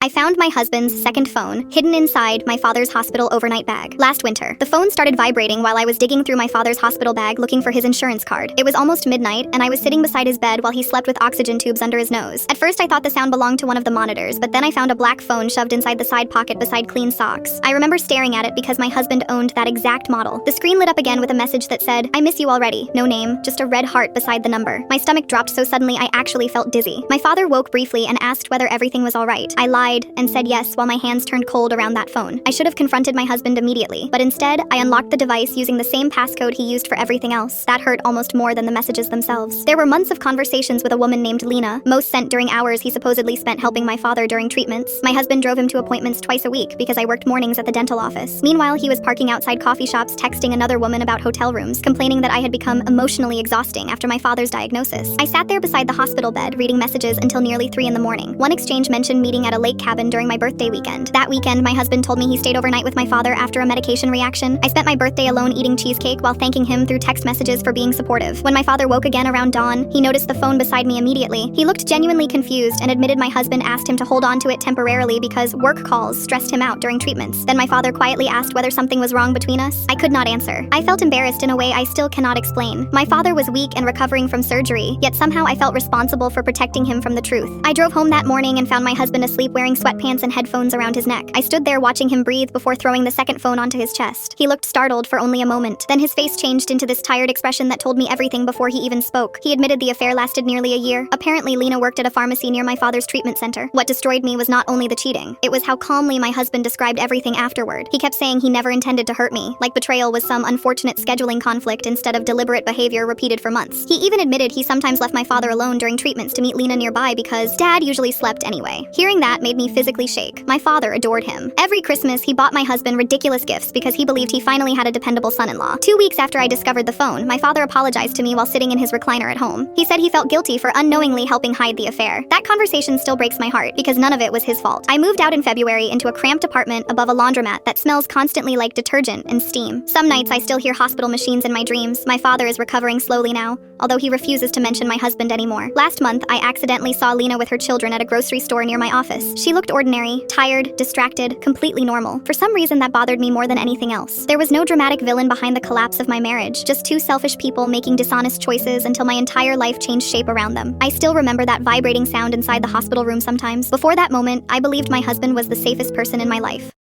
I found my husband's second phone hidden inside my father's hospital overnight bag. Last winter, the phone started vibrating while I was digging through my father's hospital bag looking for his insurance card. It was almost midnight, and I was sitting beside his bed while he slept with oxygen tubes under his nose. At first, I thought the sound belonged to one of the monitors, but then I found a black phone shoved inside the side pocket beside clean socks. I remember staring at it because my husband owned that exact model. The screen lit up again with a message that said, "I miss you already." No name, just a red heart beside the number. My stomach dropped so suddenly I actually felt dizzy. My father woke briefly and asked whether everything was all right. I lied and said yes while my hands turned cold around that phone. I should have confronted my husband immediately, but instead, I unlocked the device using the same passcode he used for everything else. That hurt almost more than the messages themselves. There were months of conversations with a woman named Lena, most sent during hours he supposedly spent helping my father during treatments. My husband drove him to appointments twice a week because I worked mornings at the dental office. Meanwhile, he was parking outside coffee shops texting another woman about hotel rooms, complaining that I had become emotionally exhausting after my father's diagnosis. I sat there beside the hospital bed reading messages until nearly 3 in the morning. One exchange mentioned meeting at a lake cabin during my birthday weekend. That weekend, my husband told me he stayed overnight with my father after a medication reaction. I spent my birthday alone eating cheesecake while thanking him through text messages for being supportive. When my father woke again around dawn, he noticed the phone beside me immediately. He looked genuinely confused and admitted my husband asked him to hold on to it temporarily because work calls stressed him out during treatments. Then my father quietly asked whether something was wrong between us. I could not answer. I felt embarrassed in a way I still cannot explain. My father was weak and recovering from surgery, yet somehow I felt responsible for protecting him from the truth. I drove home that morning and found my husband asleep wearing sweatpants and headphones around his neck. I stood there watching him breathe before throwing the second phone onto his chest. He looked startled for only a moment. Then his face changed into this tired expression that told me everything before he even spoke. He admitted the affair lasted nearly a year. Apparently, Lena worked at a pharmacy near my father's treatment center. What destroyed me was not only the cheating. It was how calmly my husband described everything afterward. He kept saying he never intended to hurt me, like betrayal was some unfortunate scheduling conflict instead of deliberate behavior repeated for months. He even admitted he sometimes left my father alone during treatments to meet Lena nearby because Dad usually slept anyway. Hearing that made me physically shake. My father adored him. Every Christmas, he bought my husband ridiculous gifts because he believed he finally had a dependable son-in-law. 2 weeks after I discovered the phone, my father apologized to me while sitting in his recliner at home. He said he felt guilty for unknowingly helping hide the affair. That conversation still breaks my heart because none of it was his fault. I moved out in February into a cramped apartment above a laundromat that smells constantly like detergent and steam. Some nights I still hear hospital machines in my dreams. My father is recovering slowly now, although he refuses to mention my husband anymore. Last month, I accidentally saw Lena with her children at a grocery store near my office. She looked ordinary, tired, distracted, completely normal. For some reason, that bothered me more than anything else. There was no dramatic villain behind the collapse of my marriage, just two selfish people making dishonest choices until my entire life changed shape around them. I still remember that vibrating sound inside the hospital room sometimes. Before that moment, I believed my husband was the safest person in my life.